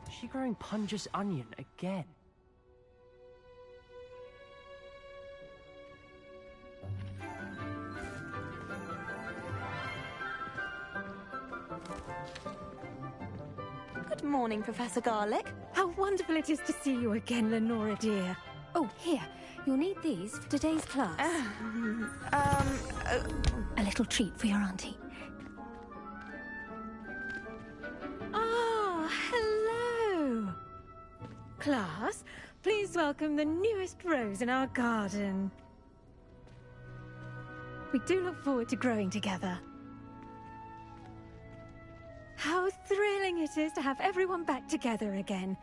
Is she growing Punja's onion again? Good morning, Professor Garlick. How wonderful it is to see you again, Lenora dear. Oh, here. You'll need these for today's class. A little treat for your auntie. Ah, hello. Class, please welcome the newest rose in our garden. We do look forward to growing together. How thrilling it is to have everyone back together again.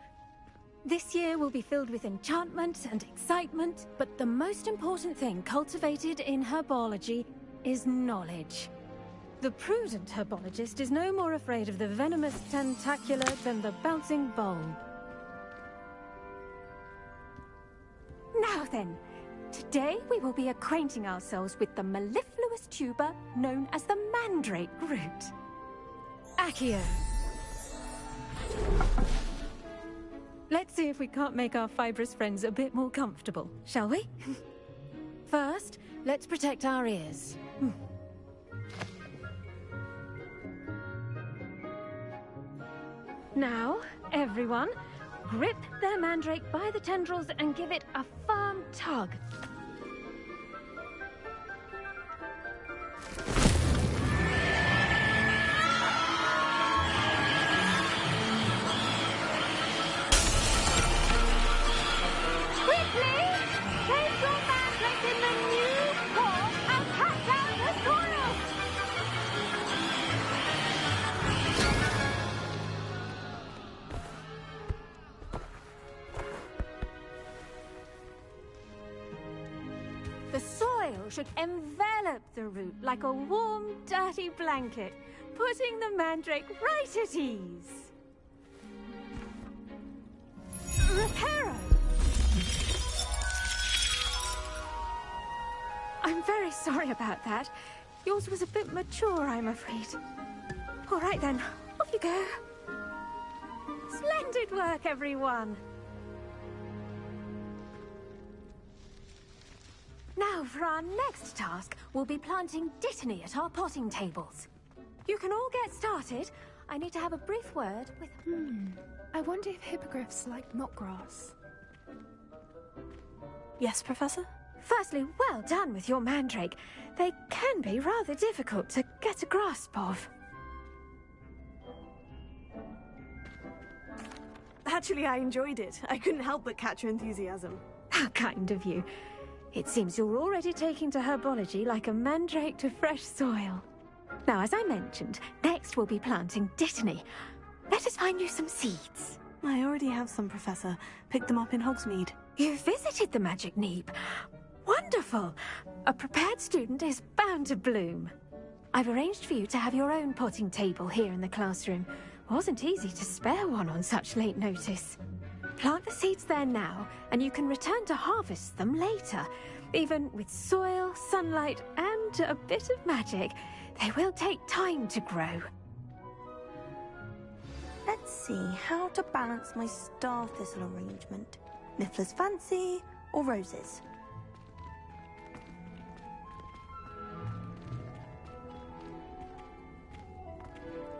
This year will be filled with enchantment and excitement, but the most important thing cultivated in herbology is knowledge. The prudent herbologist is no more afraid of the venomous tentacular than the bouncing bulb. Now then, today we will be acquainting ourselves with the mellifluous tuber known as the mandrake root. Accio. Let's see if we can't make our fibrous friends a bit more comfortable, shall we? First, let's protect our ears. Now, everyone, grip their mandrake by the tendrils and give it a firm tug. The soil should envelop the root like a warm, dirty blanket, putting the mandrake right at ease. Reparo! I'm very sorry about that. Yours was a bit mature, I'm afraid. All right then, off you go. Splendid work, everyone. Now, for our next task, we'll be planting dittany at our potting tables. You can all get started. I need to have a brief word with... I wonder if hippogriffs like milk grass. Yes, Professor? Firstly, well done with your mandrake. They can be rather difficult to get a grasp of. Actually, I enjoyed it. I couldn't help but catch your enthusiasm. How kind of you. It seems you're already taking to herbology like a mandrake to fresh soil. Now, as I mentioned, next we'll be planting Dittany. Let us find you some seeds. I already have some, Professor. Picked them up in Hogsmeade. You visited the Magic Neep. Wonderful! A prepared student is bound to bloom. I've arranged for you to have your own potting table here in the classroom. Wasn't easy to spare one on such late notice. Plant the seeds there now, and you can return to harvest them later. Even with soil, sunlight, and a bit of magic, they will take time to grow. Let's see how to balance my star thistle arrangement. Niffler's fancy or roses?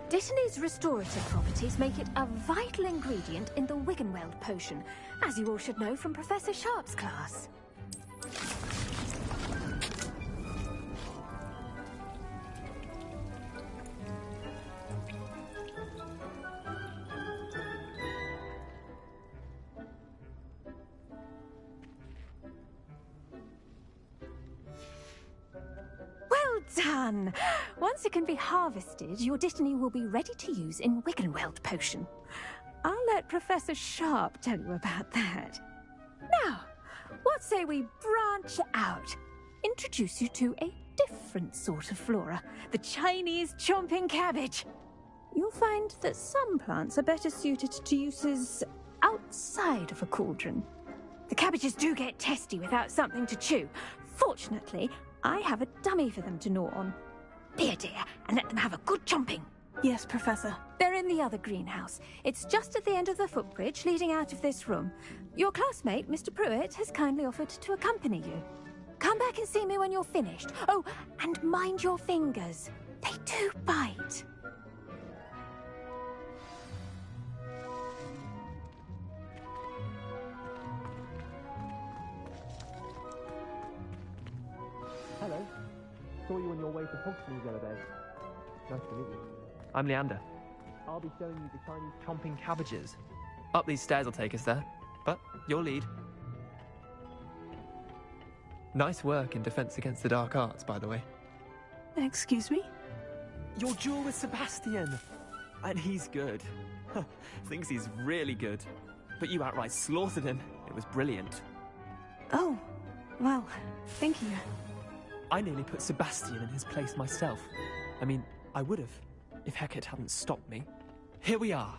Dittany's restorative properties make it a vital ingredient in the Wiggenweld potion, as you all should know from Professor Sharp's class. Well done! Once it can be harvested, your Dittany will be ready to use in Wiggenweld potion. I'll let Professor Sharp tell you about that. Now, what say we branch out? Introduce you to a different sort of flora, the Chinese chomping cabbage. You'll find that some plants are better suited to uses outside of a cauldron. The cabbages do get testy without something to chew. Fortunately, I have a dummy for them to gnaw on. Be a dear and let them have a good chomping. Yes, Professor. They're in the other greenhouse. It's just at the end of the footbridge leading out of this room. Your classmate, Mr. Pruitt, has kindly offered to accompany you. Come back and see me when you're finished. Oh, and mind your fingers. They do bite. Hello. Saw you on your way to Hogsmeade the other day. Nice to meet you. I'm Leander. I'll be showing you the Chinese chomping cabbages. Up these stairs will take us there, but your lead. Nice work in Defense Against the Dark Arts, by the way. Excuse me? Your duel with Sebastian! And he's good. Thinks he's really good. But you outright slaughtered him. It was brilliant. Oh, well, thank you. I nearly put Sebastian in his place myself. I mean, I would have, if Hecate hadn't stopped me. Here we are,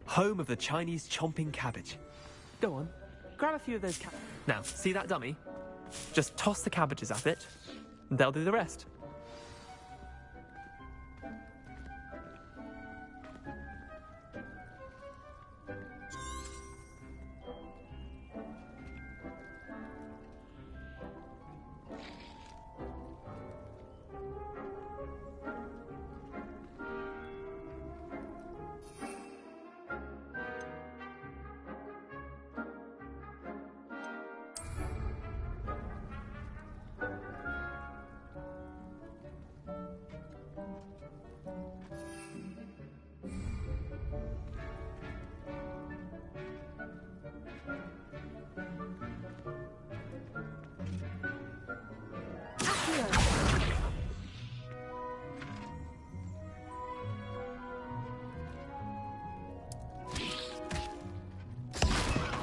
home of the Chinese chomping cabbage. Go on, grab a few of those Now, see that dummy? Just toss the cabbages at it, and they'll do the rest.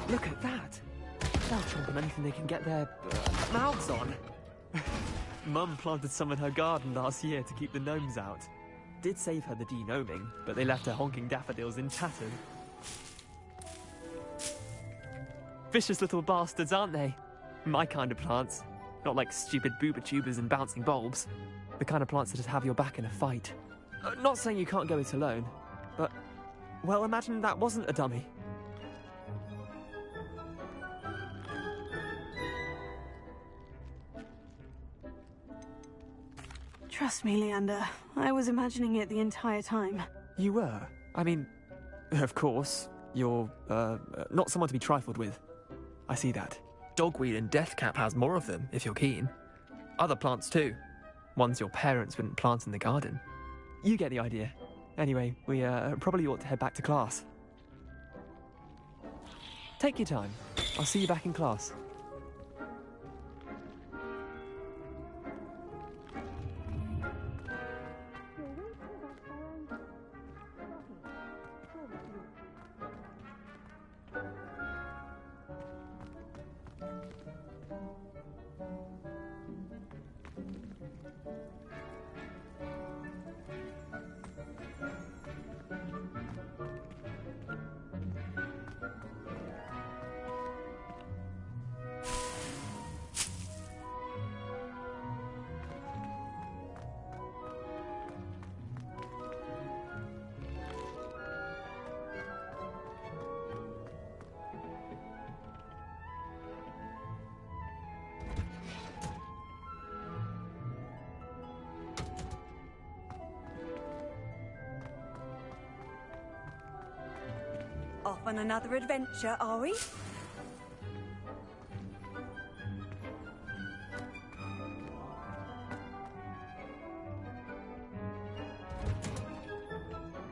Look at that! They'll chomp on anything they can get their mouths on. Mum planted some in her garden last year to keep the gnomes out. Did save her the de-gnoming, but they left her honking daffodils in tatters. Vicious little bastards, aren't they? My kind of plants. Not like stupid booba tubers and bouncing bulbs. The kind of plants that'd have your back in a fight. Not saying you can't go it alone, but, well, imagine that wasn't a dummy. Trust me, Leander. I was imagining it the entire time. You were? I mean, of course, you're, not someone to be trifled with. I see that. Dogweed and deathcap has more of them, if you're keen. Other plants too. Ones your parents wouldn't plant in the garden. You get the idea. Anyway, we, probably ought to head back to class. Take your time. I'll see you back in class. Off on another adventure, are we?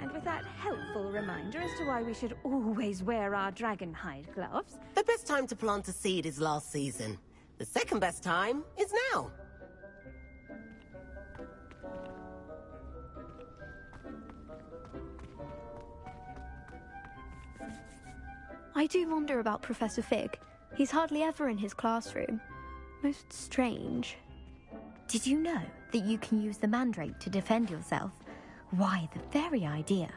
And with that helpful reminder as to why we should always wear our dragon hide gloves, The best time to plant a seed is last season. The second best time is now. I do wonder about Professor Fig. He's hardly ever in his classroom. Most strange. Did you know that you can use the mandrake to defend yourself? Why, the very idea.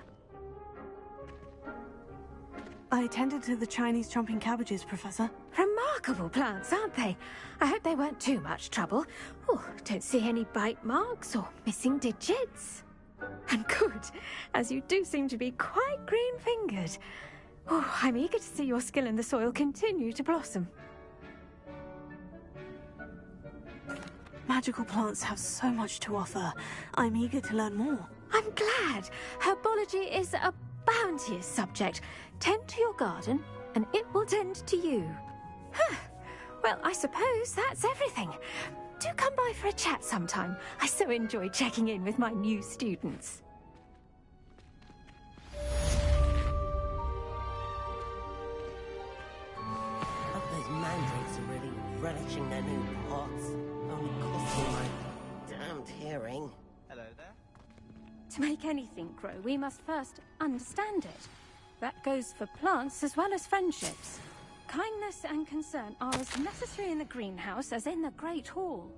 I tended to the Chinese chomping cabbages, Professor. remarkable plants, aren't they? I hope they weren't too much trouble. Oh, don't see any bite marks or missing digits. And good, as you do seem to be quite green-fingered. Oh, I'm eager to see your skill in the soil continue to blossom. Magical plants have so much to offer. I'm eager to learn more. I'm glad. Herbology is a bounteous subject. Tend to your garden, and it will tend to you. Huh. Well, I suppose that's everything. Do come by for a chat sometime. I so enjoy checking in with my new students. Hope those mandrakes are really relishing their new pots. Only cost me my damned hearing. Hello there. To make anything grow, we must first understand it. That goes for plants as well as friendships. Kindness and concern are as necessary in the greenhouse as in the Great Hall.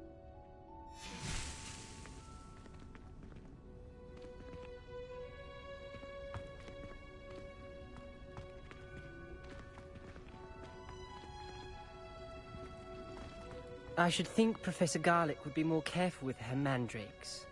I should think Professor Garlick would be more careful with her mandrakes.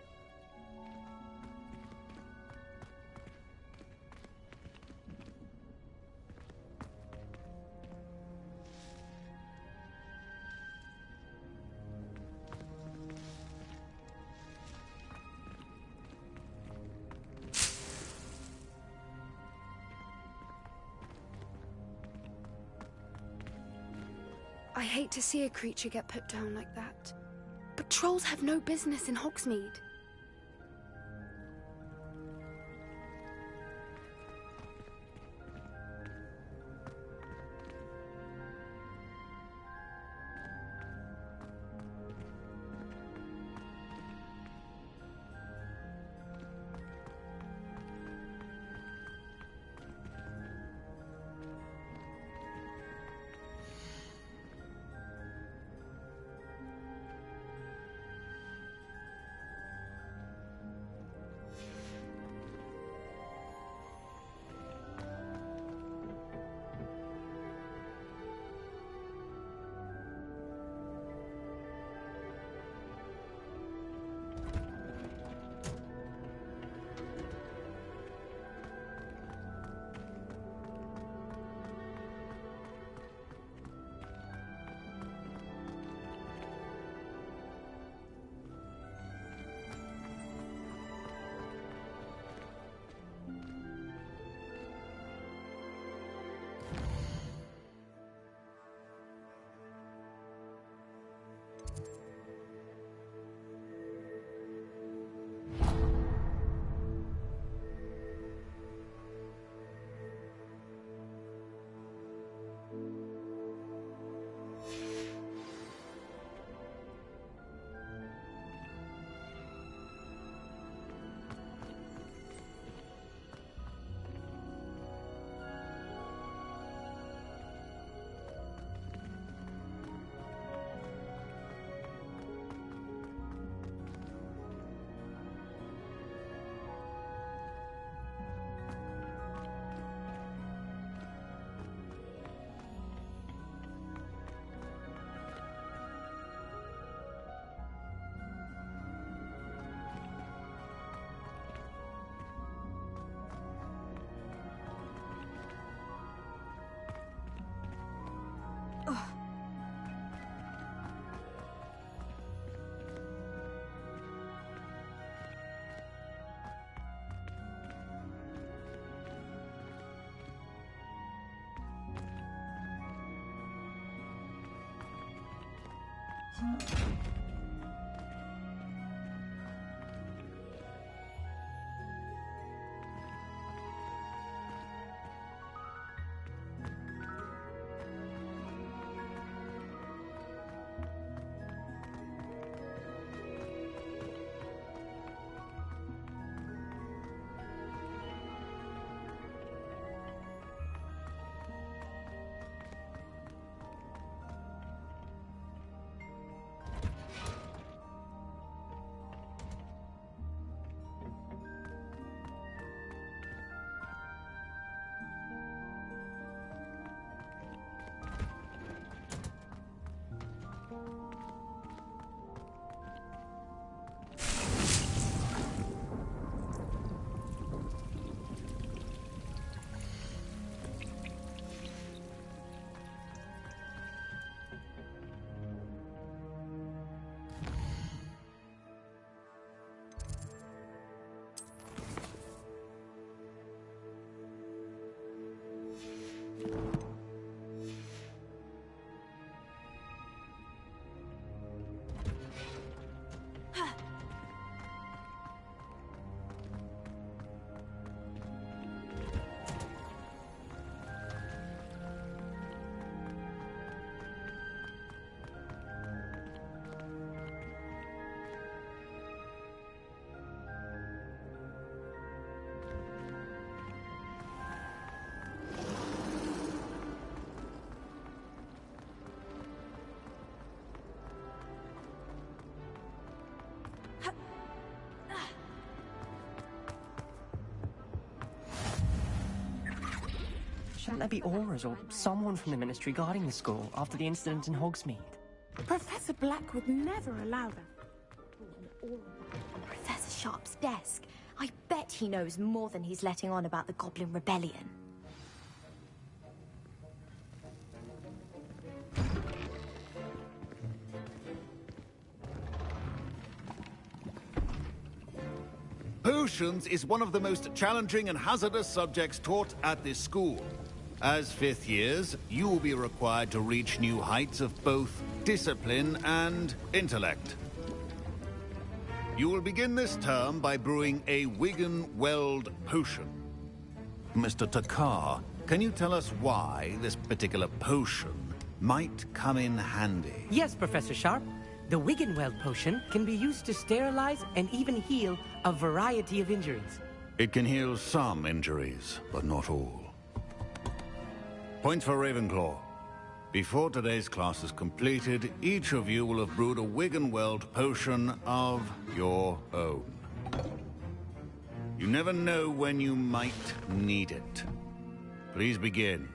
I hate to see a creature get put down like that. But trolls have no business in Hogsmeade. Shouldn't there be auras or someone from the Ministry guarding the school after the incident in Hogsmeade? Professor Black would never allow that. Professor Sharp's desk. I bet he knows more than he's letting on about the Goblin Rebellion. Potions is one of the most challenging and hazardous subjects taught at this school. As fifth years, you will be required to reach new heights of both discipline and intellect. You will begin this term by brewing a Wigan-Weld potion. Mr. Takar, can you tell us why this particular potion might come in handy? Yes, Professor Sharp. The Wiggenweld potion can be used to sterilize and even heal a variety of injuries. It can heal some injuries, but not all. Point for Ravenclaw. Before today's class is completed, each of you will have brewed a Wiggenweld potion of your own. You never know when you might need it. Please begin.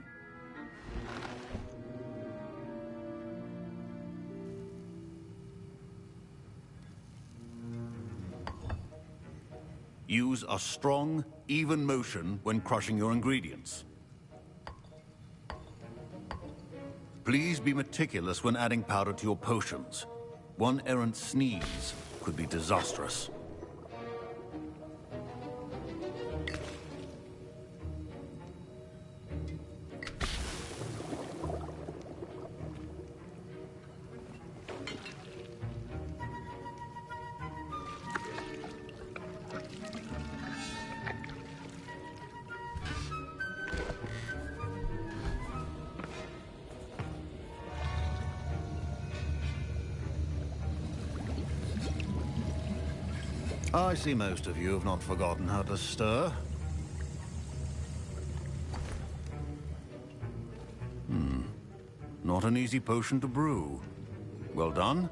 Use a strong, even motion when crushing your ingredients. Please be meticulous when adding powder to your potions. One errant sneeze could be disastrous. I see most of you have not forgotten how to stir. Not an easy potion to brew. Well done.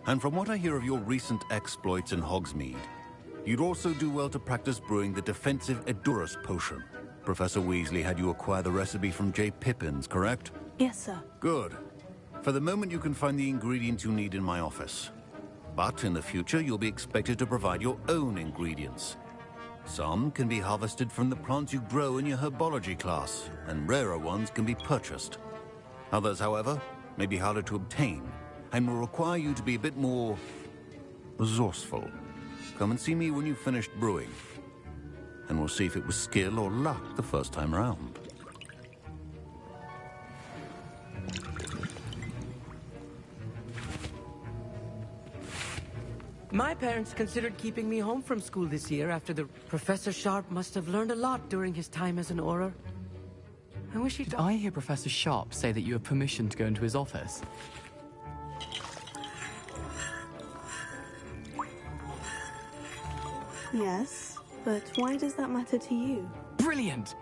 And from what I hear of your recent exploits in Hogsmeade, you'd also do well to practice brewing the defensive Edurus potion. Professor Weasley had you acquire the recipe from J. Pippins, correct? Yes, sir. Good. For the moment, you can find the ingredients you need in my office. But in the future, you'll be expected to provide your own ingredients. Some can be harvested from the plants you grow in your herbology class, and rarer ones can be purchased. Others, however, may be harder to obtain, and will require you to be a bit more resourceful. Come and see me when you've finished brewing, and we'll see if it was skill or luck the first time around. My parents considered keeping me home from school this year after the... Professor Sharp must have learned a lot during his time as an Auror. I wish he'd... Did I hear Professor Sharp say that you have permission to go into his office? Yes, but why does that matter to you? Brilliant!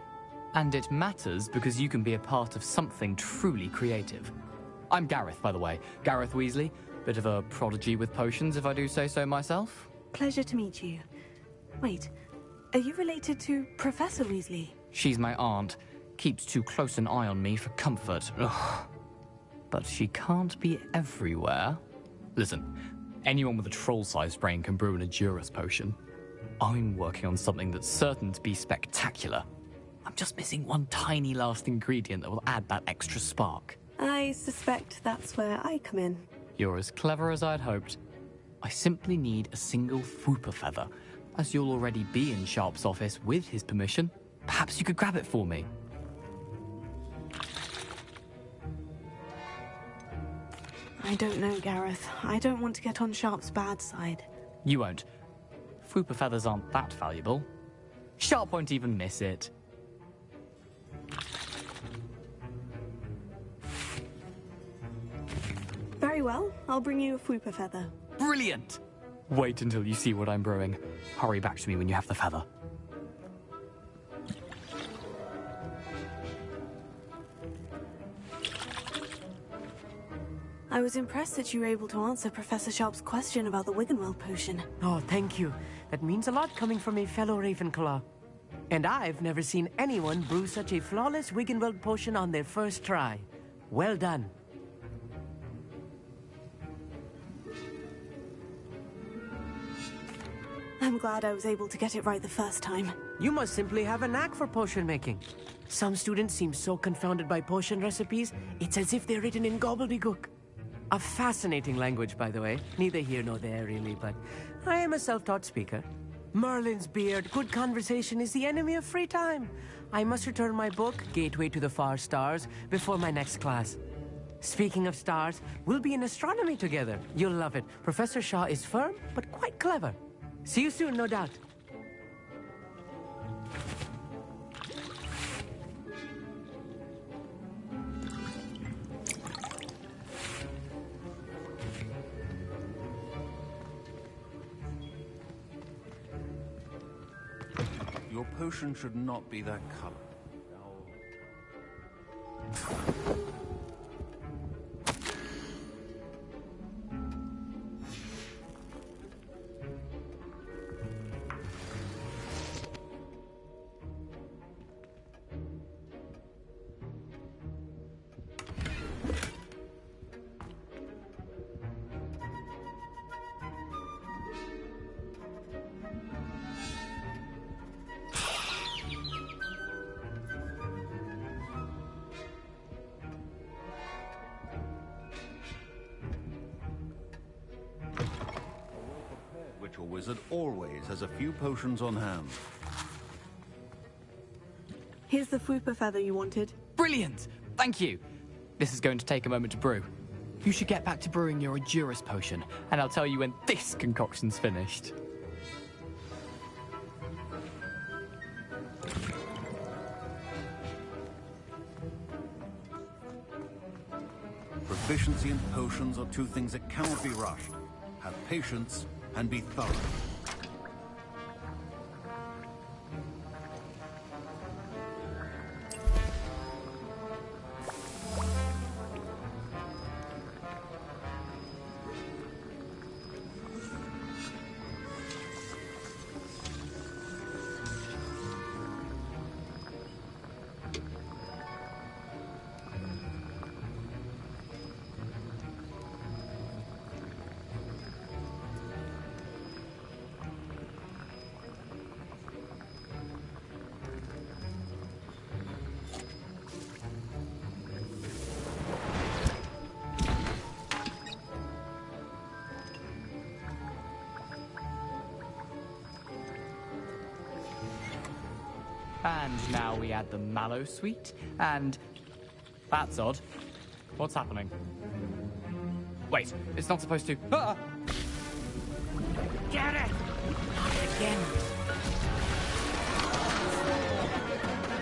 And it matters because you can be a part of something truly creative. I'm Gareth, by the way. Gareth Weasley. Bit of a prodigy with potions, if I do say so myself. Pleasure to meet you. Wait, are you related to Professor Weasley? She's my aunt. Keeps too close an eye on me for comfort. Ugh. But she can't be everywhere. Listen, anyone with a troll-sized brain can brew an Adurus potion. I'm working on something that's certain to be spectacular. I'm just missing one tiny last ingredient that will add that extra spark. I suspect that's where I come in. You're as clever as I'd hoped. I simply need a single Fwooper feather. As you'll already be in Sharp's office with his permission, perhaps you could grab it for me. I don't know, Gareth. I don't want to get on Sharp's bad side. You won't. Fwooper feathers aren't that valuable. Sharp won't even miss it. Very well. I'll bring you a Fwooper feather. Brilliant! Wait until you see what I'm brewing. Hurry back to me when you have the feather. I was impressed that you were able to answer Professor Sharp's question about the Wiggenweld potion. Oh, thank you. That means a lot coming from a fellow Ravenclaw. And I've never seen anyone brew such a flawless Wiggenweld potion on their first try. Well done. I'm glad I was able to get it right the first time. You must simply have a knack for potion making. Some students seem so confounded by potion recipes, it's as if they're written in gobbledygook. A fascinating language, by the way. Neither here nor there, really, but I am a self-taught speaker. Merlin's beard, good conversation is the enemy of free time. I must return my book, Gateway to the Far Stars, before my next class. Speaking of stars, we'll be in astronomy together. You'll love it. Professor Shaw is firm, but quite clever. See you soon, no doubt. Your potion should not be that color. Your wizard always has a few potions on hand. Here's the Fwooper feather you wanted. Brilliant! Thank you! This is going to take a moment to brew. You should get back to brewing your Adurus potion, and I'll tell you when this concoction's finished. Proficiency in potions are two things that cannot be rushed. Have patience and be thorough. And now we add the mallow sweet, and... That's odd. What's happening? Wait, it's not supposed to... Ah! Get it! Not again.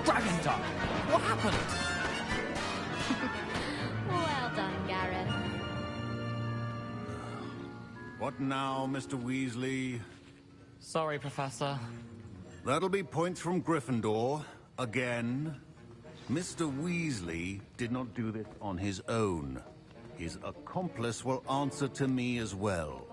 Dragon Duck! What happened? Well done, Gareth. What now, Mr. Weasley? Sorry, Professor. That'll be points from Gryffindor. Again. Mr. Weasley did not do this on his own. His accomplice will answer to me as well.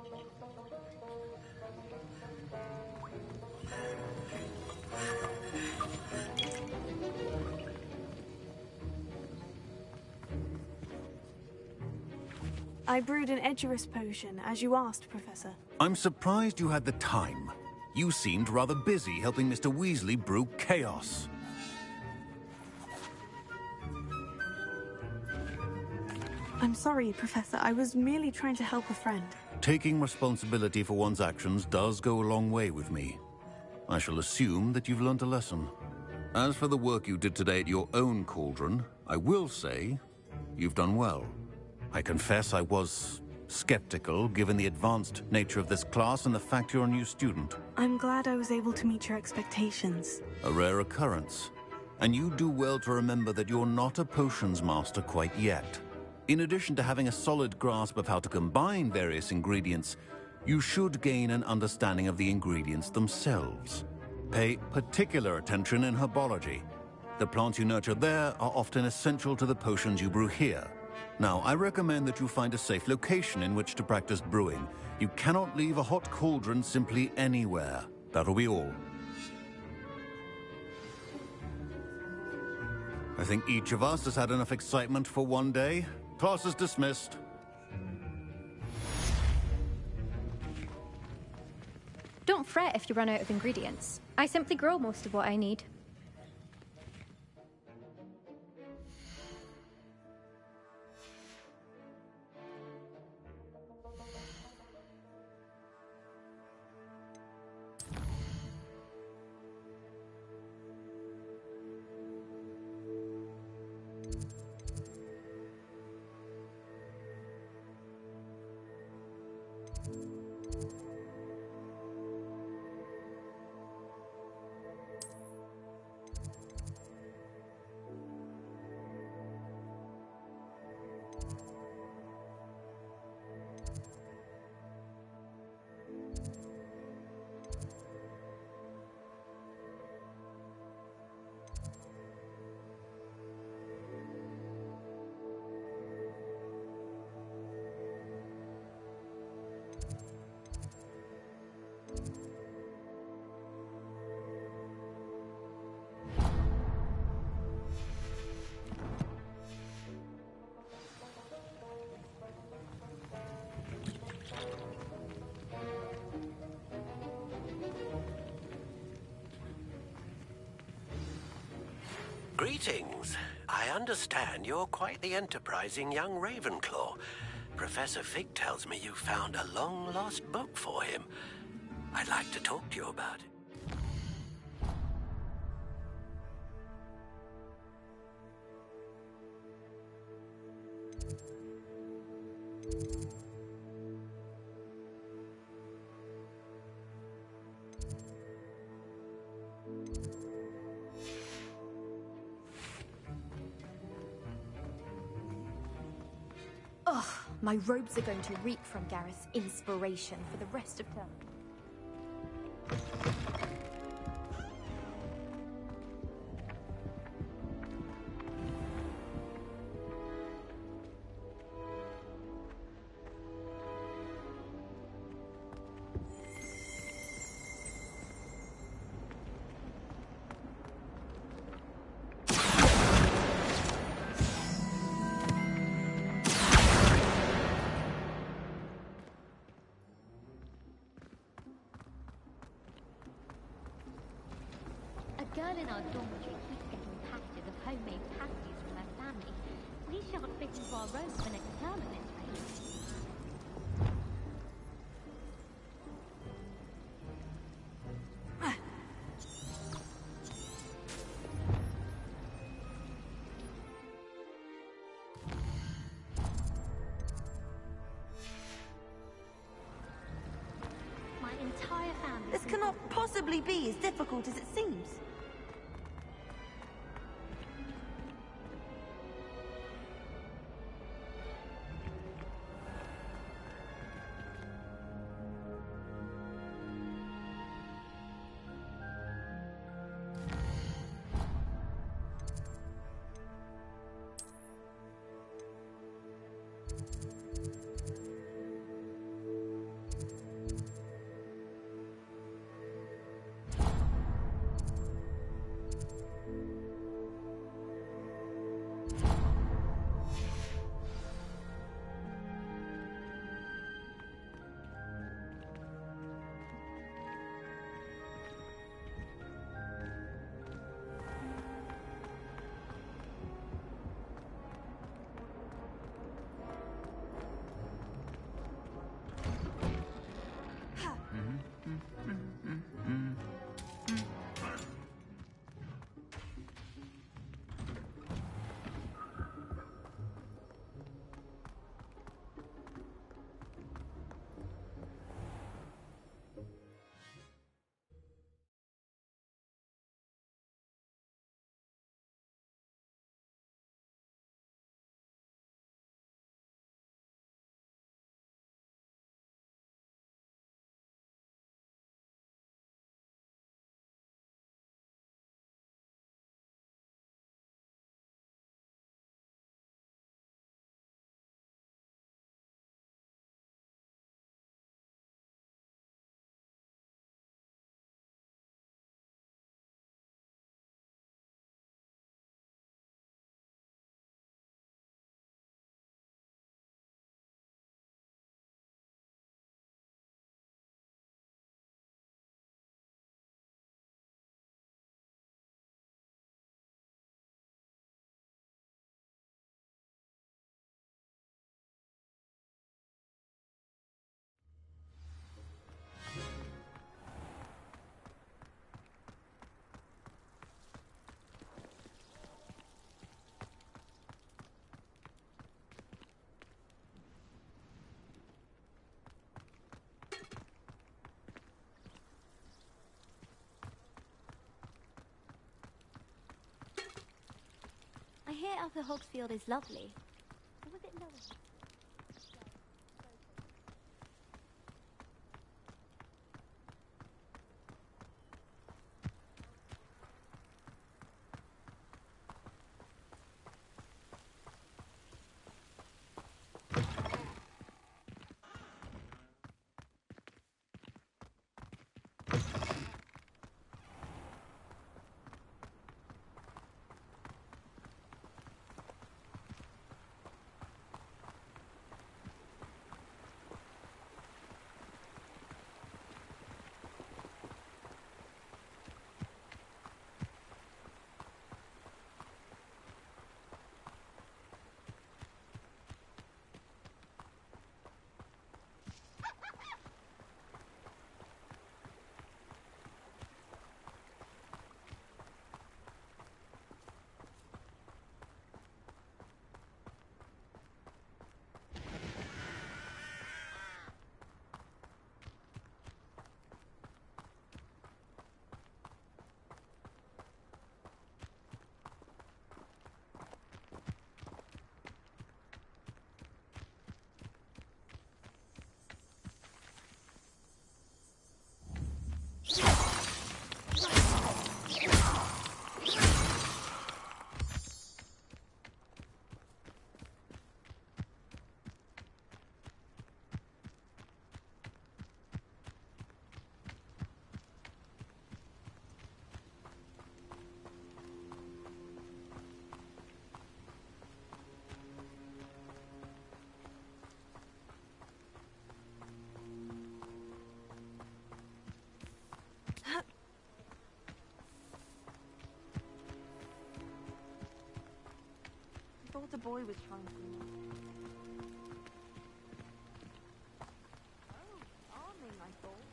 I brewed an Edurus potion, as you asked, Professor. I'm surprised you had the time. You seemed rather busy helping Mr. Weasley brew chaos. I'm sorry, Professor. I was merely trying to help a friend. Taking responsibility for one's actions does go a long way with me. I shall assume that you've learnt a lesson. As for the work you did today at your own cauldron, I will say you've done well. I confess I was skeptical, given the advanced nature of this class and the fact you're a new student. I'm glad I was able to meet your expectations. A rare occurrence. And you do well to remember that you're not a potions master quite yet. In addition to having a solid grasp of how to combine various ingredients, you should gain an understanding of the ingredients themselves. Pay particular attention in herbology. The plants you nurture there are often essential to the potions you brew here. Now, I recommend that you find a safe location in which to practice brewing. You cannot leave a hot cauldron simply anywhere. That'll be all. I think each of us has had enough excitement for one day. Class is dismissed. Don't fret if you run out of ingredients. I simply grow most of what I need. Greetings. I understand you're quite the enterprising young Ravenclaw. Professor Fig tells me you found a long-lost book for him. I'd like to talk to you about it. Ugh, my robes are going to reek from Gareth's inspiration for the rest of term. A girl in our dormitory keeps getting packages of homemade pasties from her family. We shan't fit into our robes for next term at this rate. My possibly be as difficult as it seems. I hear Upper Hogsfield is lovely. Or was it lower? I thought the boy was trying to... Oh, arming, I thought.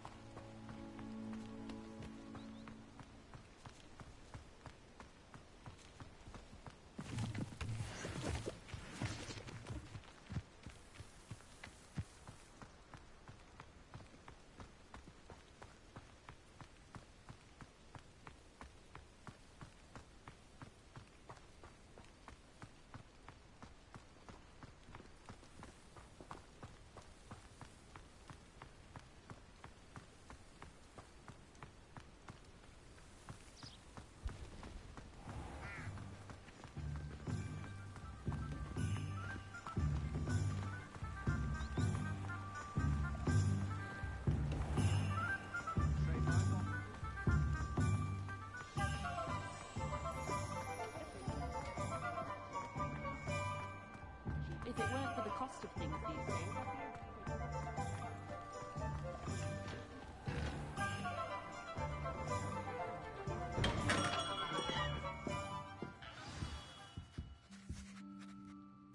it weren't for the cost of things these days,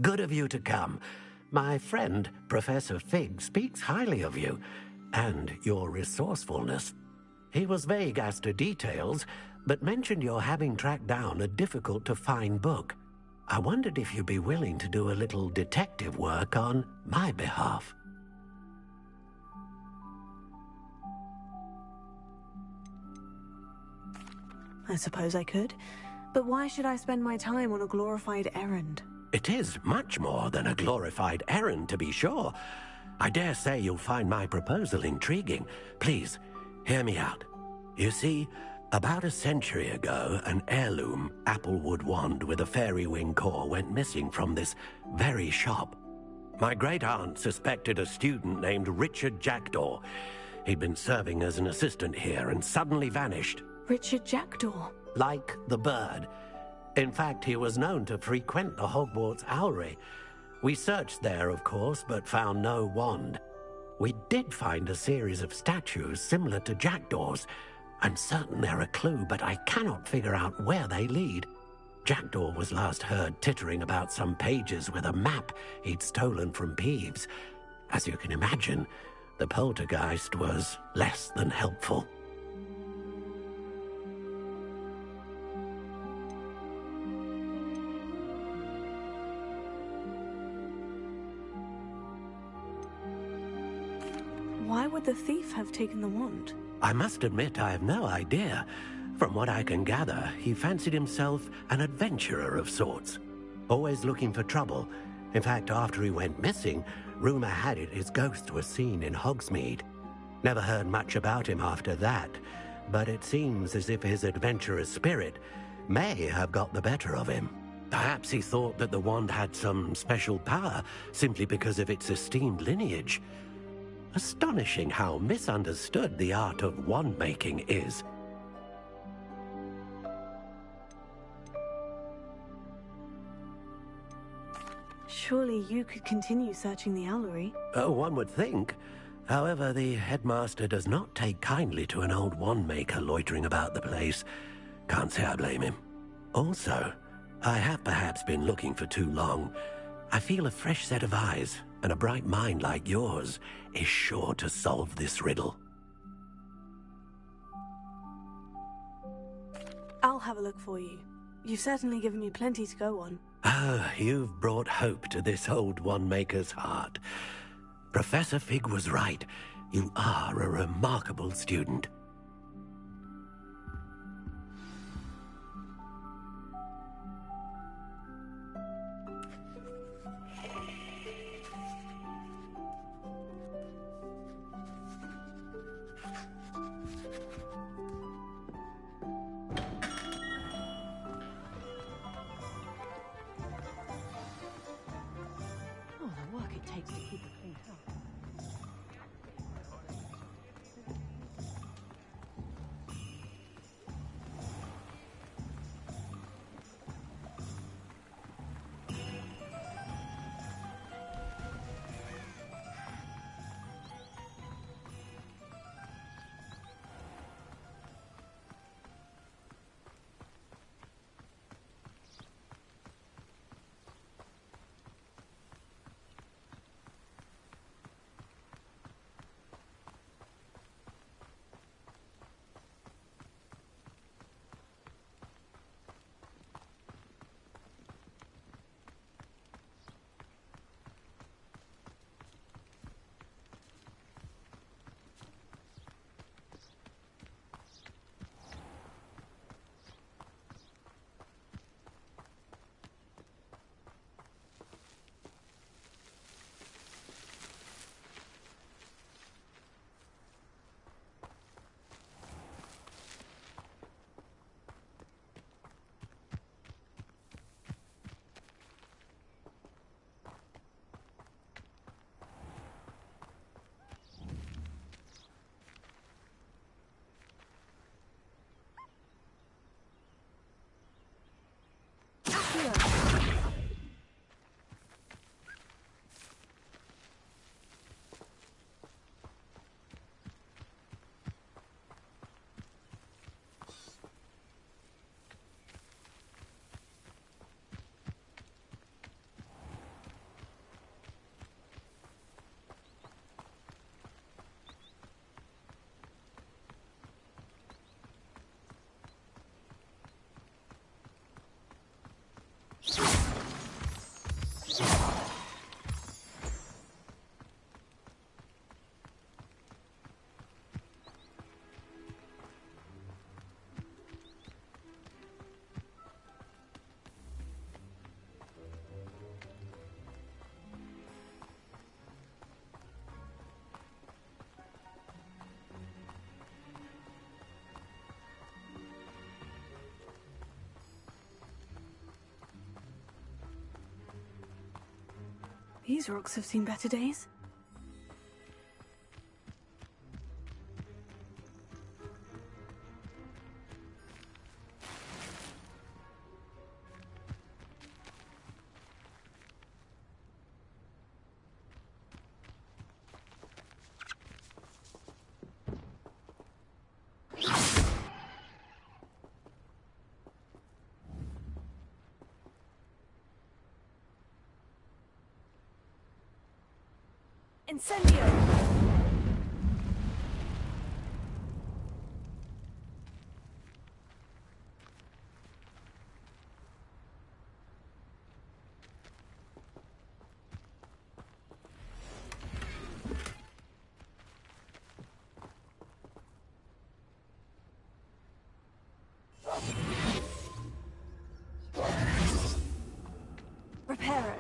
Good of you to come. My friend, Professor Fig, speaks highly of you and your resourcefulness. He was vague as to details, but mentioned your having tracked down a difficult-to-find book. I wondered if you'd be willing to do a little detective work on my behalf. I suppose I could. But why should I spend my time on a glorified errand? It is much more than a glorified errand, to be sure. I dare say you'll find my proposal intriguing. Please, hear me out. You see, about a century ago, an heirloom applewood wand with a fairy wing core went missing from this very shop. My great-aunt suspected a student named Richard Jackdaw. He'd been serving as an assistant here and suddenly vanished. Richard Jackdaw? Like the bird. In fact, he was known to frequent the Hogwarts Owlery. We searched there, of course, but found no wand. We did find a series of statues similar to Jackdaw's. I'm certain they're a clue, but I cannot figure out where they lead. Jackdaw was last heard tittering about some pages with a map he'd stolen from Peeves. As you can imagine, the poltergeist was less than helpful. Why would the thief have taken the wand? I must admit I have no idea. From what I can gather, he fancied himself an adventurer of sorts. Always looking for trouble. In fact, after he went missing, rumor had it his ghost was seen in Hogsmeade. Never heard much about him after that, but it seems as if his adventurous spirit may have got the better of him. Perhaps he thought that the wand had some special power simply because of its esteemed lineage. Astonishing how misunderstood the art of wand-making is. Surely you could continue searching the Owlery. One would think. However, the headmaster does not take kindly to an old wand-maker loitering about the place. Can't say I blame him. Also, I have perhaps been looking for too long. I feel a fresh set of eyes, and a bright mind like yours is sure to solve this riddle. I'll have a look for you. You've certainly given me plenty to go on. Ah, you've brought hope to this old wand-maker's heart. Professor Fig was right. You are a remarkable student. These rocks have seen better days. Incendio! Reparo.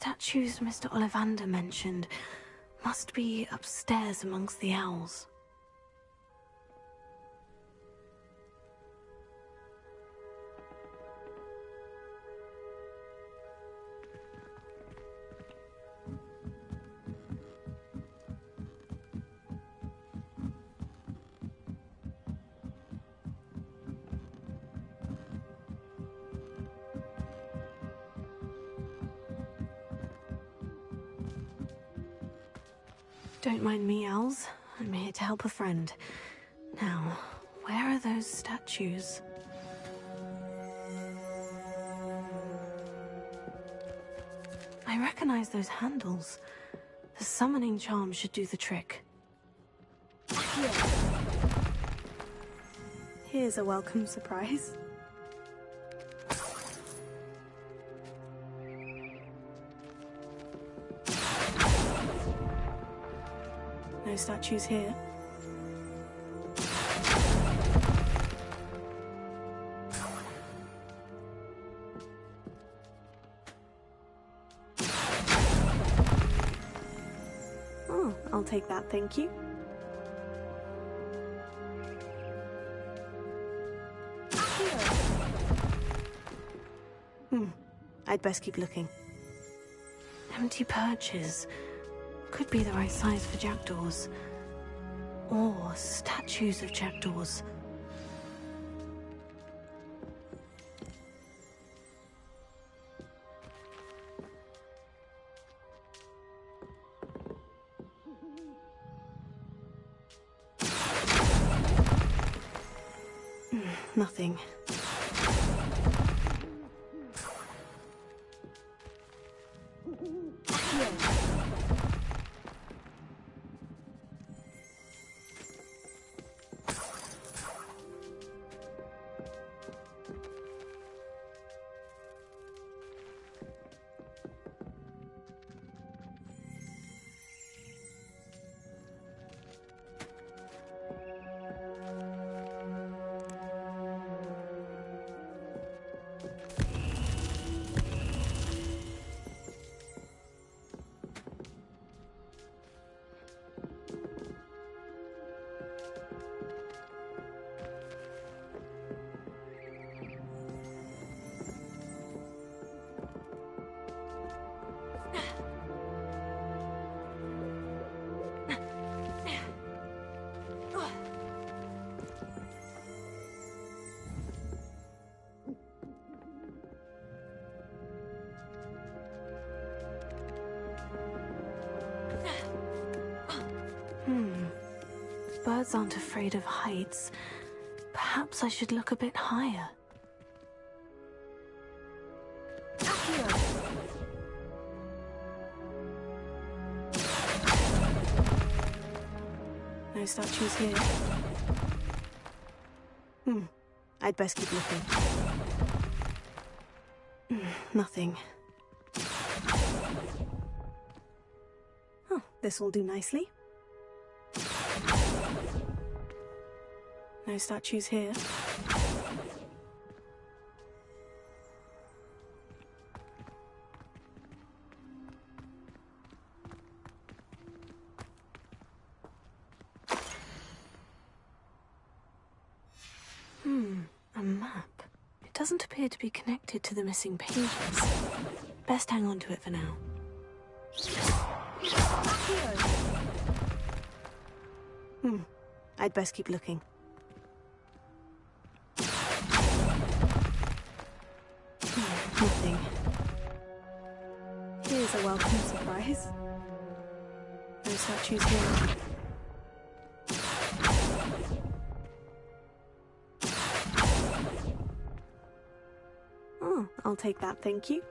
statues Mr. Ollivander mentioned must be upstairs amongst the owls. Don't mind me, owls. I'm here to help a friend. Now, where are those statues? I recognize those handles. The summoning charm should do the trick. Here's a welcome surprise. No statues here. Oh, I'll take that, thank you. I'd best keep looking. Empty perches. Could be the right size for jackdaws. Or statues of jackdaws. Nothing. Birds aren't afraid of heights. Perhaps I should look a bit higher. No statues here. I'd best keep looking. Nothing. Oh, this will do nicely. No statues here. A map. It doesn't appear to be connected to the missing pages. Best hang on to it for now. I'd best keep looking. Nothing. Here's a welcome surprise. No statues here. Oh, I'll take that, thank you.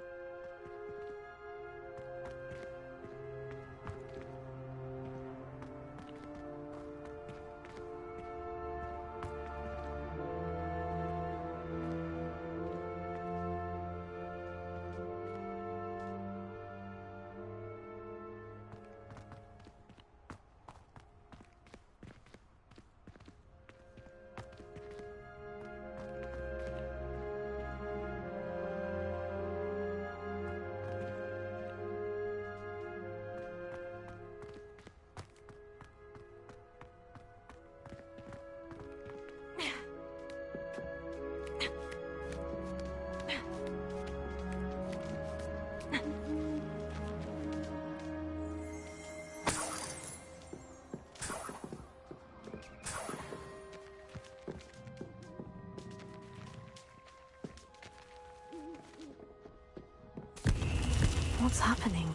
What's happening?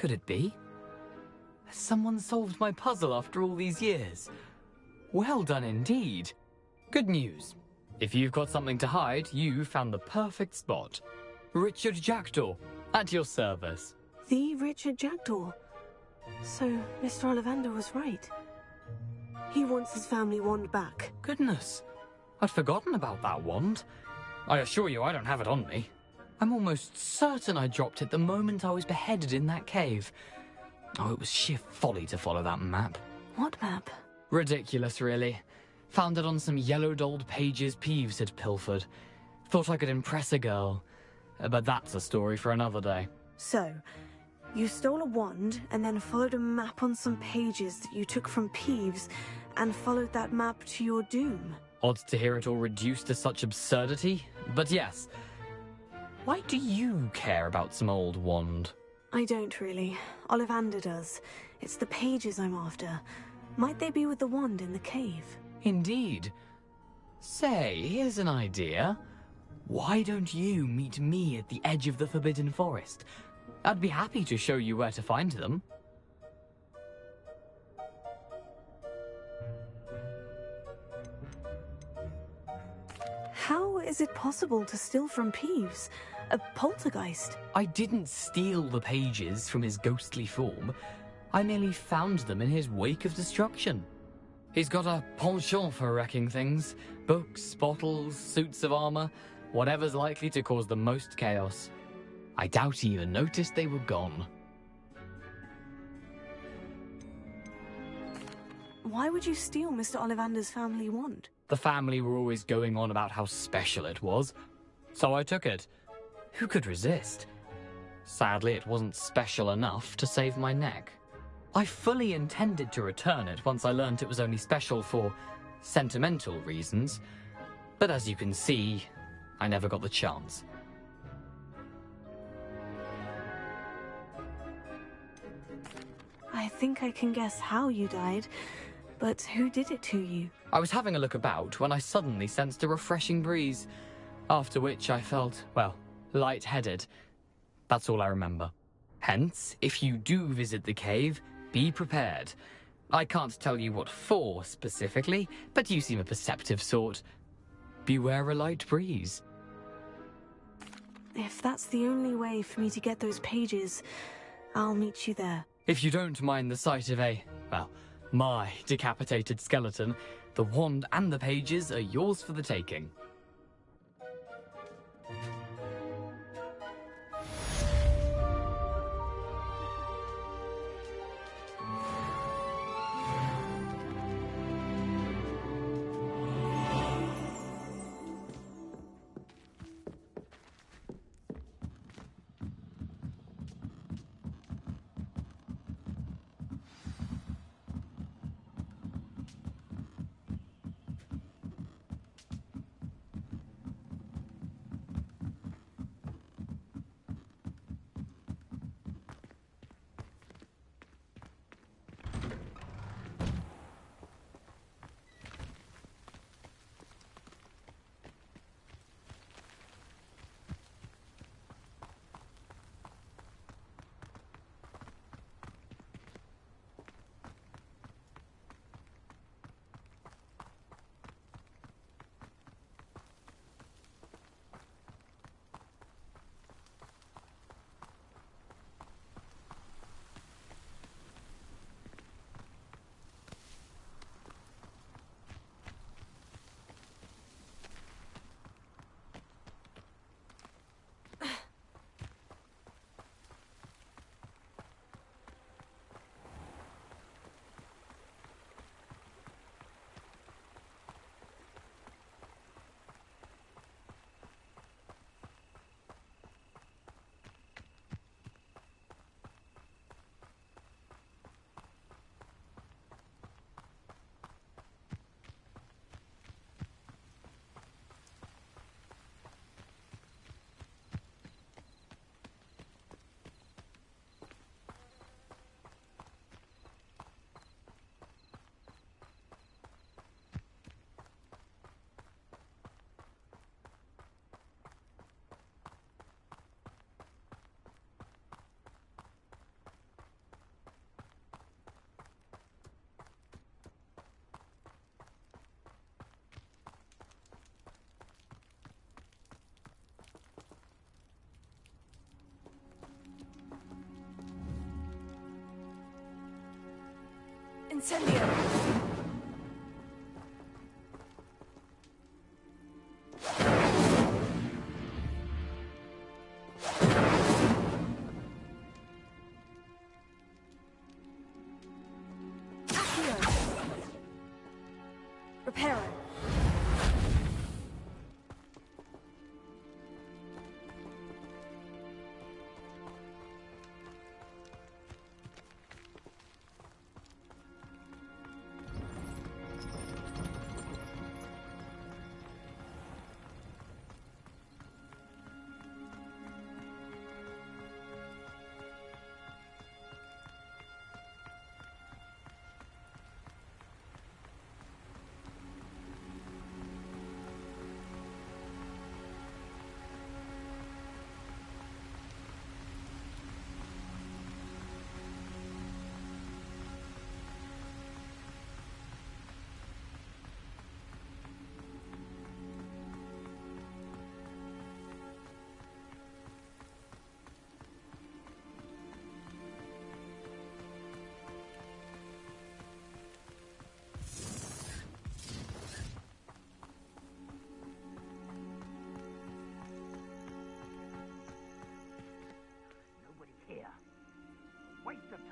Could it be? Has someone solved my puzzle after all these years? Well done indeed. Good news. If you've got something to hide, you found the perfect spot. Richard Jackdaw, at your service. The Richard Jackdaw. So, Mr. Ollivander was right. He wants his family wand back. Goodness, I'd forgotten about that wand. I assure you I don't have it on me. I'm almost certain I dropped it the moment I was beheaded in that cave. Oh, it was sheer folly to follow that map. What map? Ridiculous, really. Found it on some yellowed old pages Peeves had pilfered. Thought I could impress a girl. But that's a story for another day. So, you stole a wand and then followed a map on some pages that you took from Peeves and followed that map to your doom. Odd to hear it all reduced to such absurdity, but yes. Why do you care about some old wand? I don't really. Ollivander does. It's the pages I'm after. Might they be with the wand in the cave? Indeed. Say, here's an idea. Why don't you meet me at the edge of the Forbidden Forest? I'd be happy to show you where to find them. How is it possible to steal from Peeves? A poltergeist? I didn't steal the pages from his ghostly form. I merely found them in his wake of destruction. He's got a penchant for wrecking things. Books, bottles, suits of armor, whatever's likely to cause the most chaos. I doubt he even noticed they were gone. Why would you steal Mr. Ollivander's family wand? The family were always going on about how special it was, so I took it. Who could resist? Sadly, it wasn't special enough to save my neck. I fully intended to return it once I learned it was only special for sentimental reasons, but as you can see, I never got the chance. I think I can guess how you died, but who did it to you? I was having a look about when I suddenly sensed a refreshing breeze, after which I felt, well, lightheaded. That's all I remember. Hence, if you do visit the cave, be prepared. I can't tell you what for specifically, but you seem a perceptive sort. Beware a light breeze. If that's the only way for me to get those pages, I'll meet you there. If you don't mind the sight of my decapitated skeleton, the wand and the pages are yours for the taking. Incendio! Reparo. Waste of time.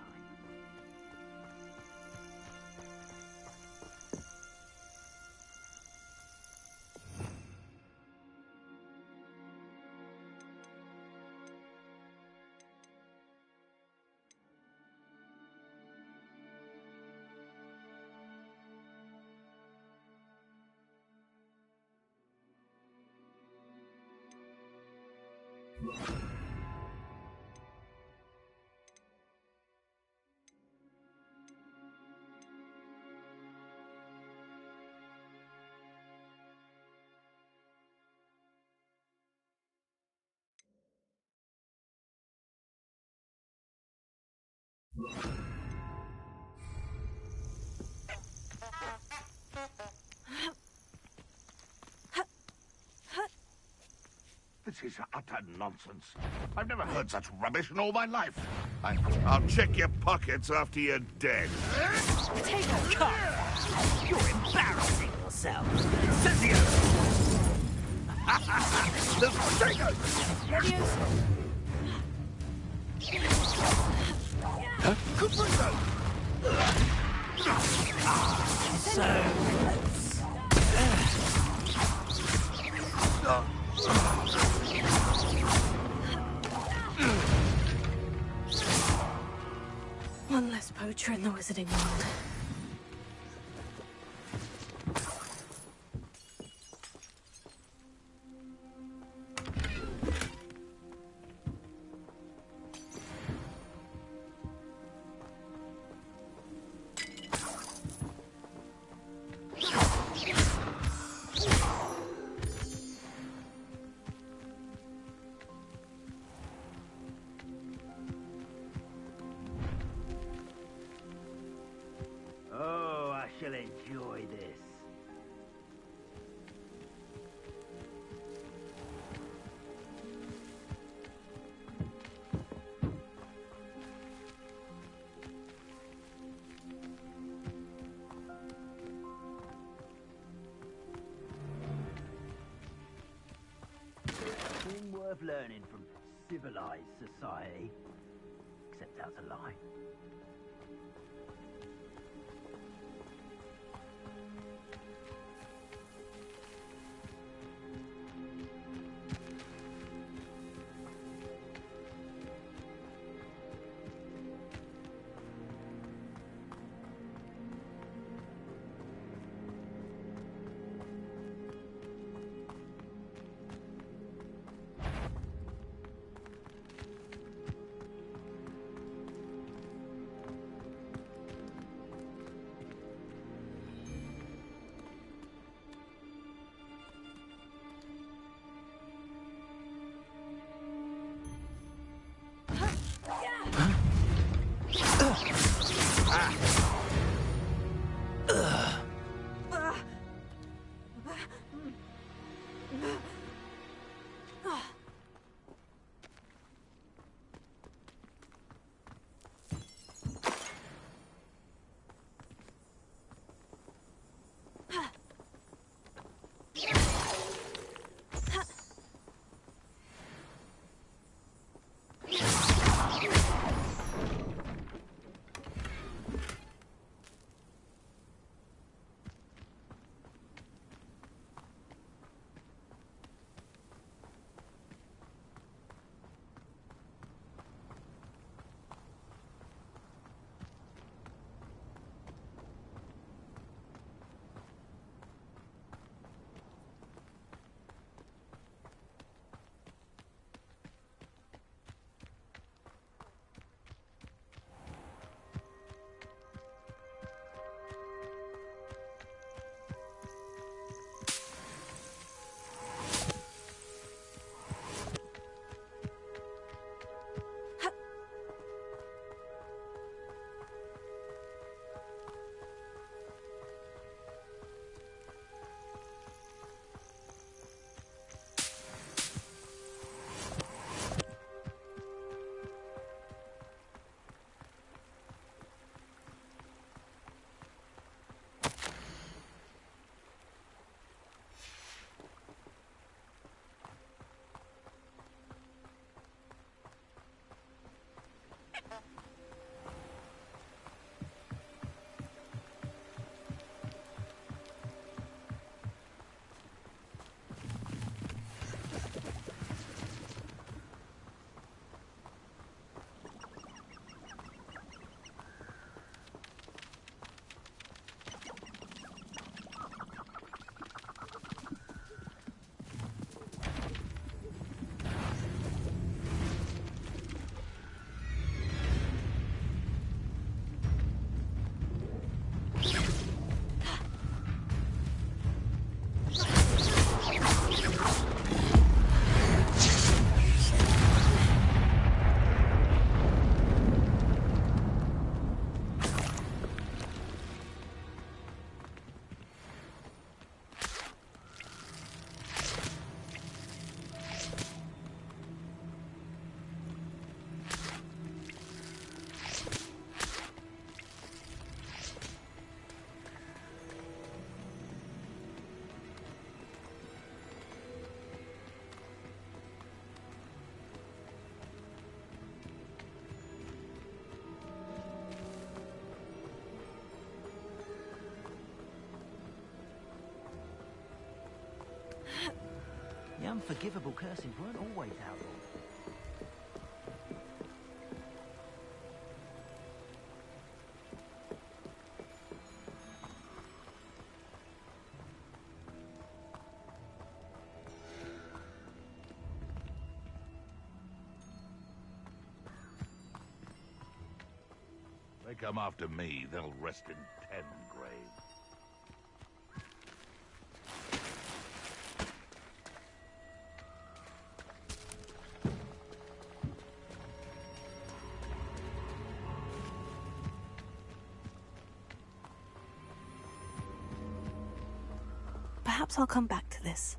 This is utter nonsense. I've never heard such rubbish in all my life. I'll check your pockets after you're dead. Take a cut! You're embarrassing yourself. Cynthia! The potatoes! Huh? Caprito! So... One less poacher in the wizarding world. Oh, I shall enjoy this. Thing worth learning from civilized society. Except that's a lie. unforgivable cursings weren't always outlawed. They come after me, they'll rest in 10 graves. Perhaps I'll come back to this.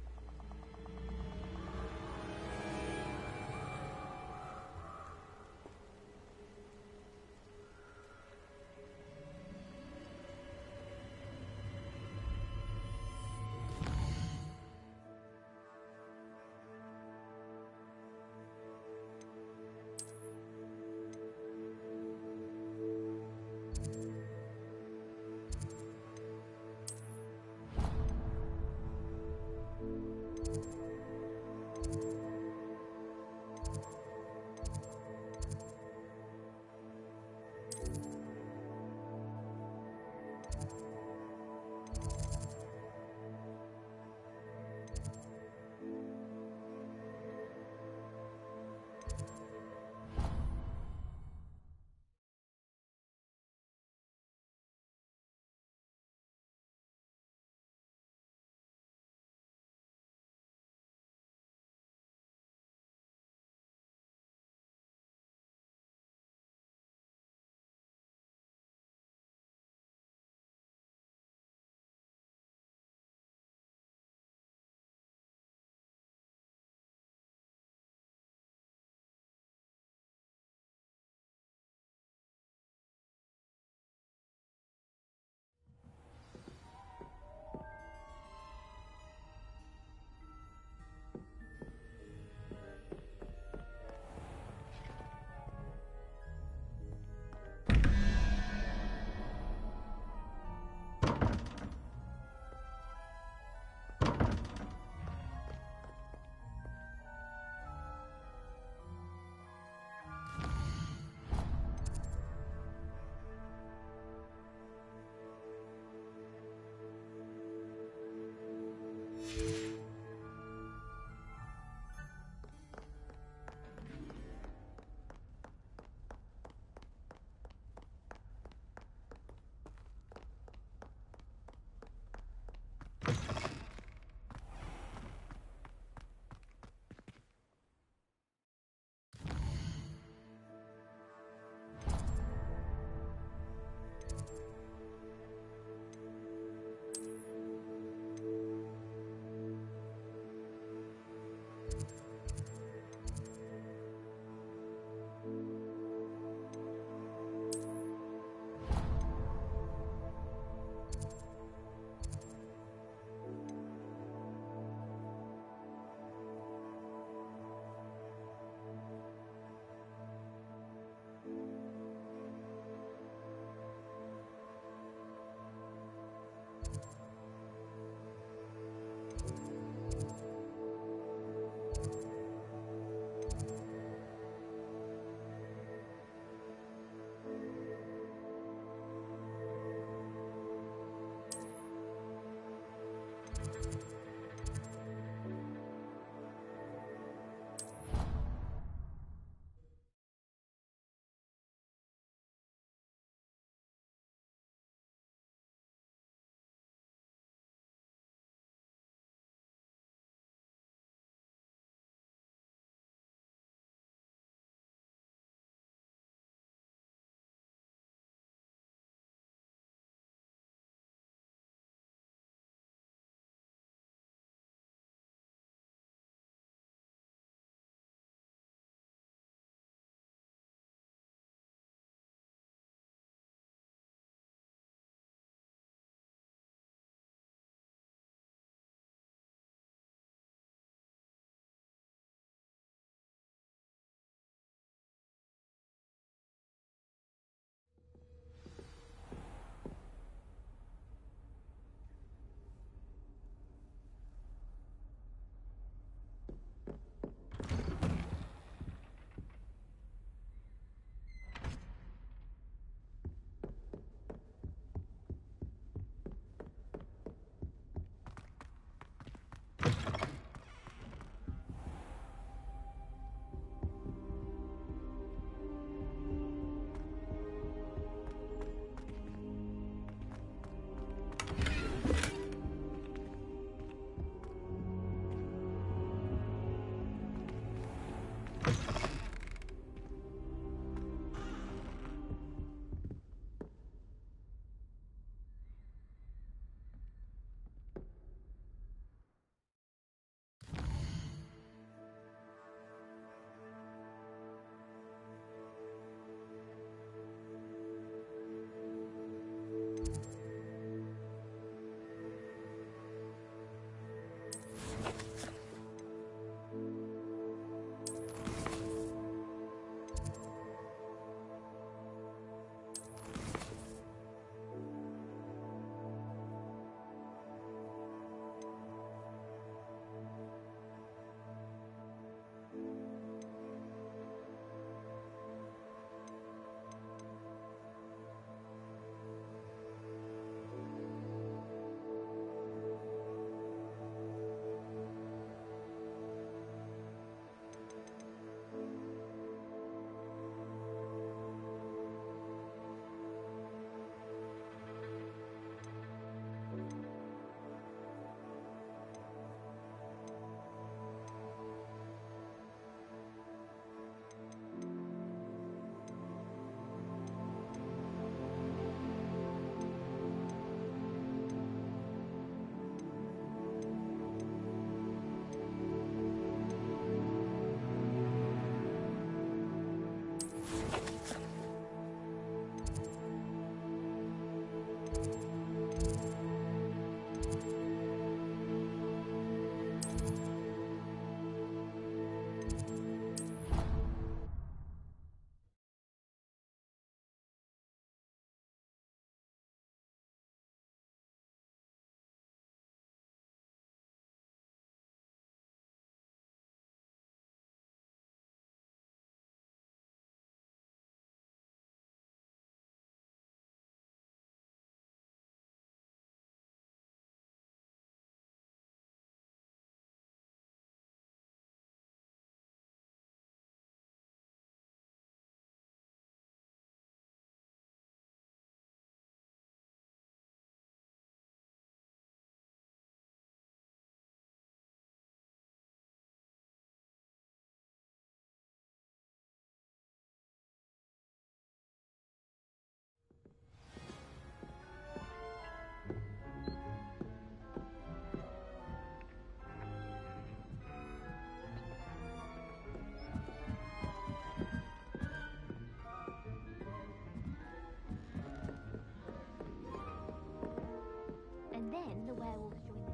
And then the werewolves joined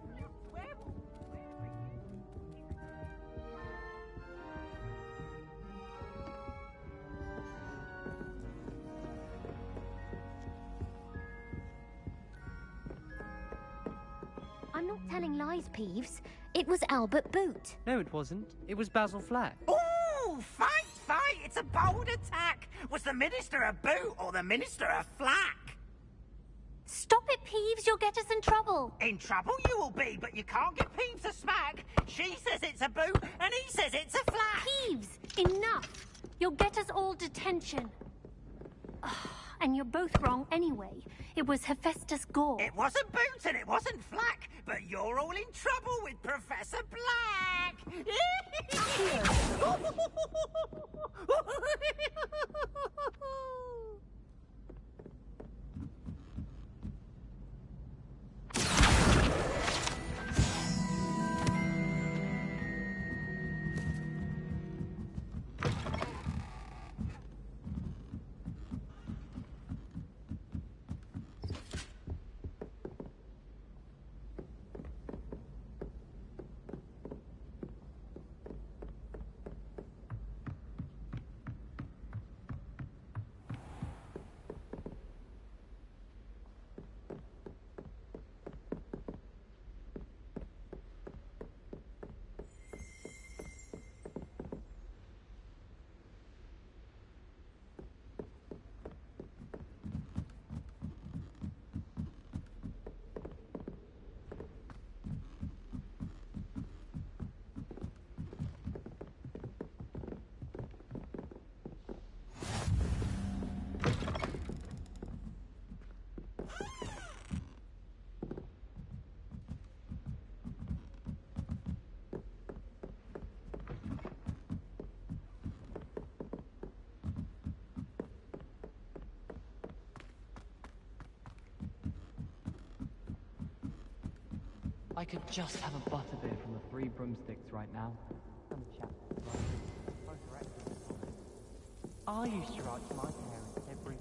the group. I'm not telling lies, Peeves. It was Albert Boot. No, it wasn't. It was Basil Flack. Ooh, fight! It's a bold attack! Was the Minister a boot or the Minister a flack? Stop it, Peeves. You'll get us in trouble. In trouble you will be, but you can't give Peeves a smack. She says it's a boot, and he says it's a flack. Peeves, enough. You'll get us all detention. And you're both wrong anyway. It was Hephaestus Gore. It wasn't boot and it wasn't flack, but you're all in trouble with Professor Black. I could just have a butterbeer from the Three Broomsticks right now. And a chat. Both are excellent. I used to write to my parents every...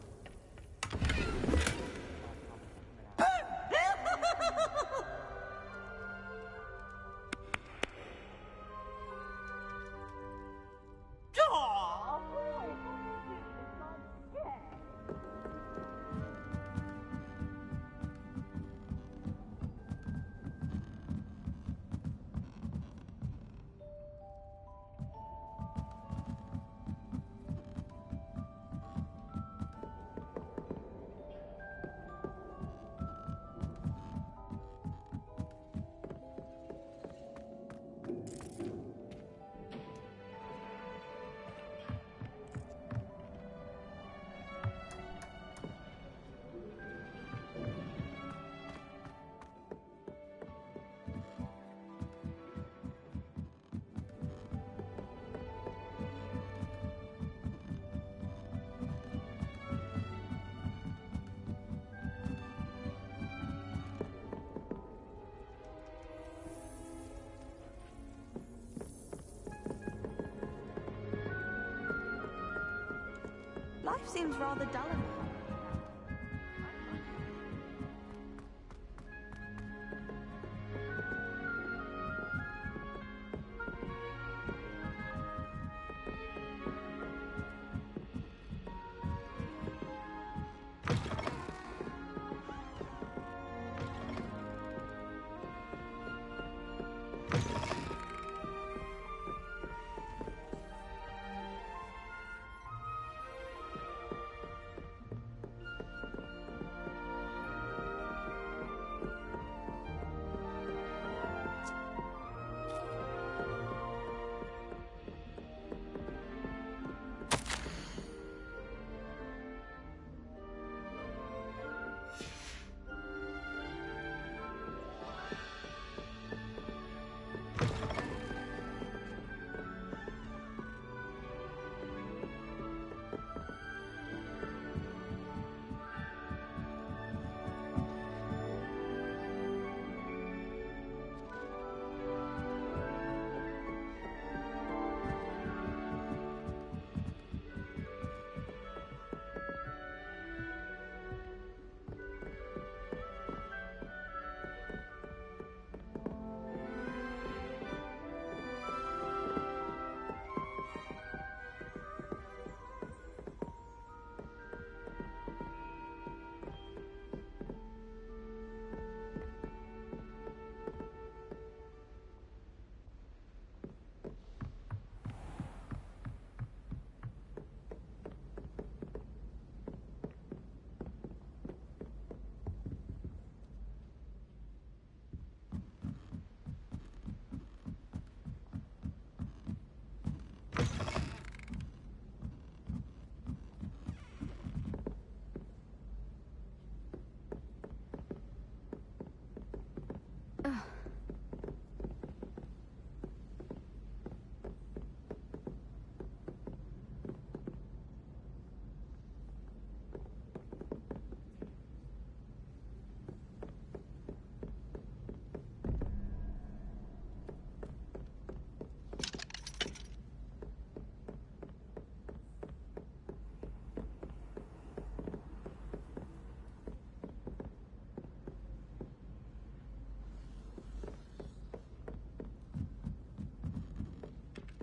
seems rather dull.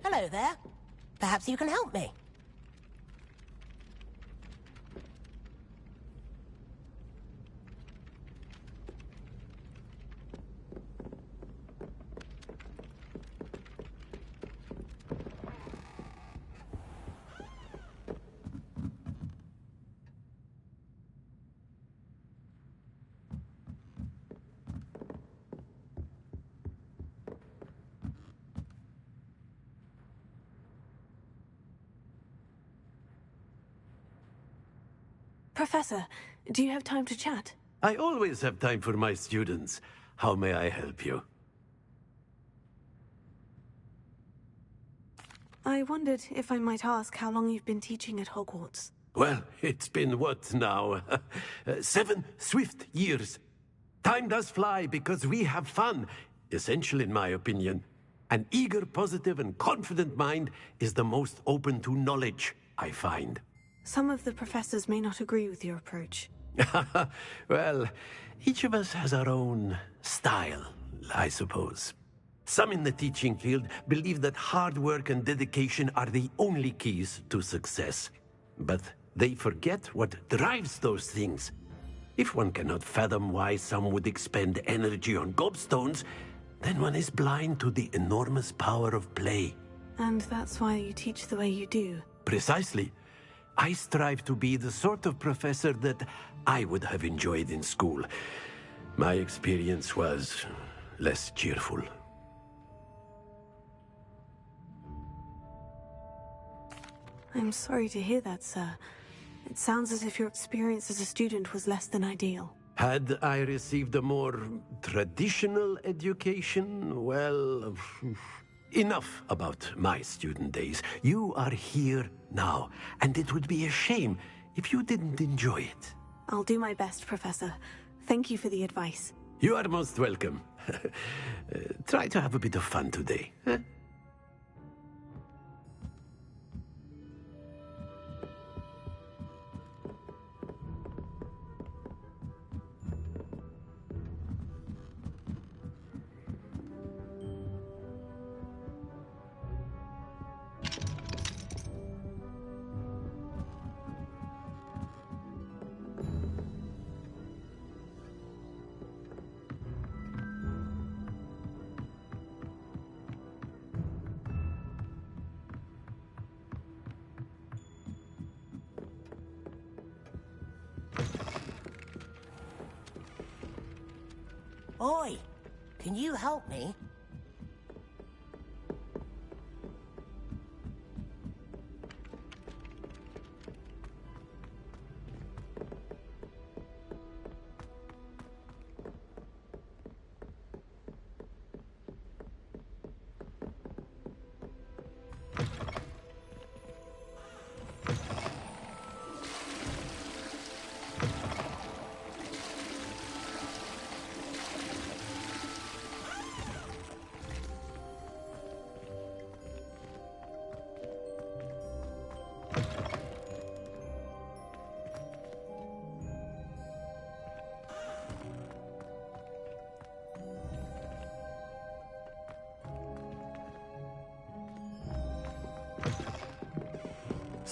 Hello there. Perhaps you can help me. Professor, do you have time to chat? I always have time for my students. How may I help you? I wondered if I might ask how long you've been teaching at Hogwarts. Well, it's been what now? 7 swift years. Time does fly because we have fun, essential in my opinion. An eager, positive, and confident mind is the most open to knowledge, I find. Some of the professors may not agree with your approach. Well, each of us has our own style, I suppose. Some in the teaching field believe that hard work and dedication are the only keys to success. But they forget what drives those things. If one cannot fathom why some would expend energy on gobstones, then one is blind to the enormous power of play. And that's why you teach the way you do. Precisely. I strive to be the sort of professor that I would have enjoyed in school. My experience was less cheerful. I'm sorry to hear that, sir. It sounds as if your experience as a student was less than ideal. Had I received a more traditional education, well, enough about my student days. You are here now, and it would be a shame if you didn't enjoy it. I'll do my best, Professor. Thank you for the advice. You are most welcome. Try to have a bit of fun today. Huh? Oi! Can you help me?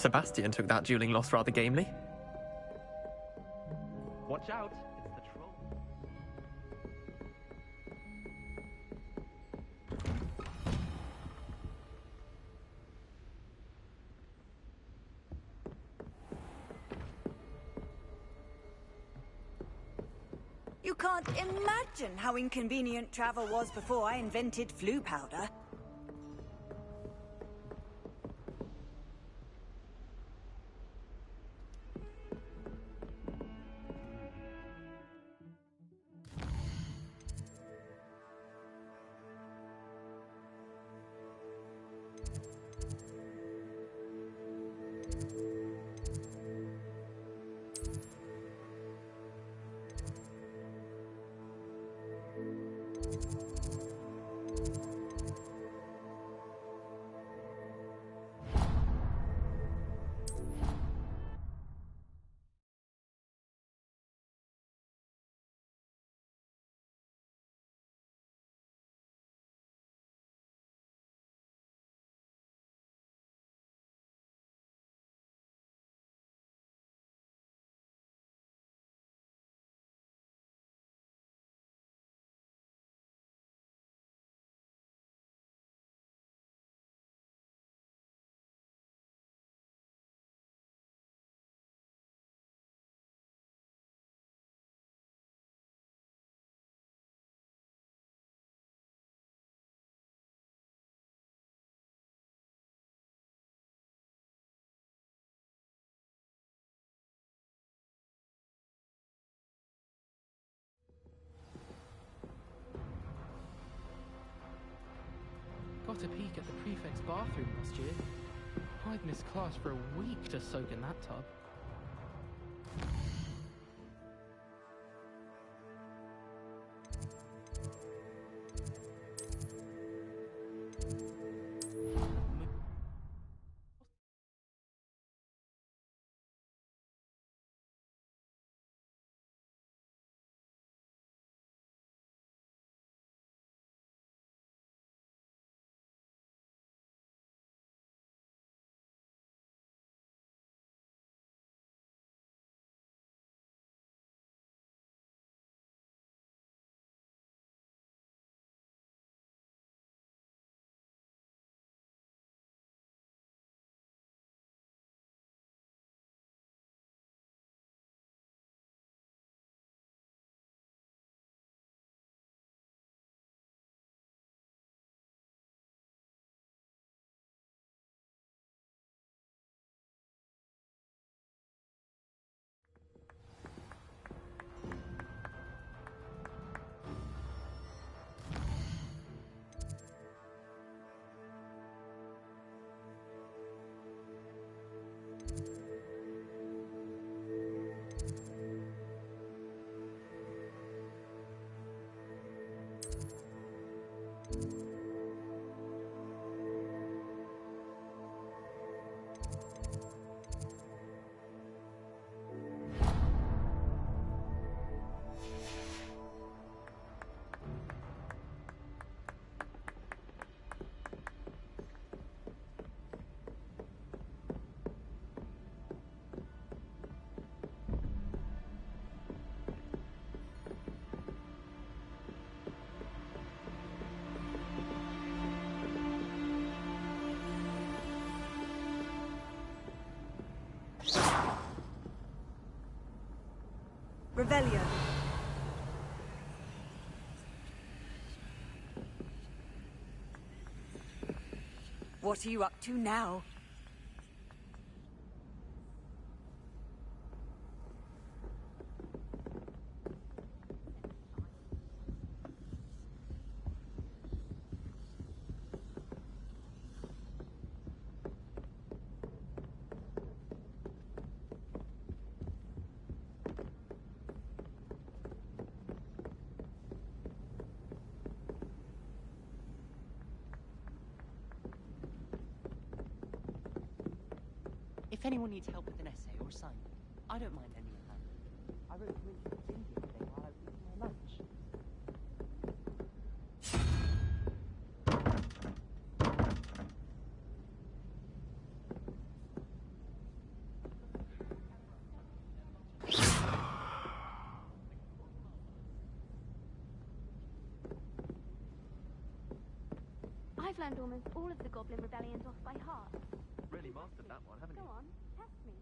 Sebastian took that dueling loss rather gamely. Watch out, it's the troll. You can't imagine how inconvenient travel was before I invented flu powder. Got a peek at the prefect's bathroom last year. I'd missed class for a week to soak in that tub. Revelio. What are you up to now? If anyone needs help with an essay or assignment, I don't mind lending a hand. I wrote some interesting India today while I was eating my lunch. I've learned almost all of the Goblin Rebellions off by heart. Really mastered that one, haven't you? Go on, test me.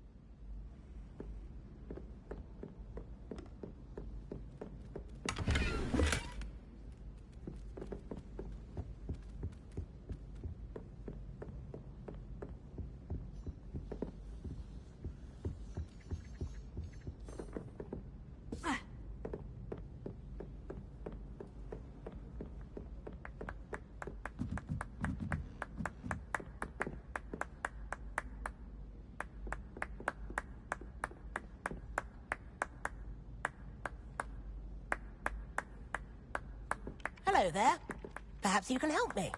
Hello there. Perhaps you can help me.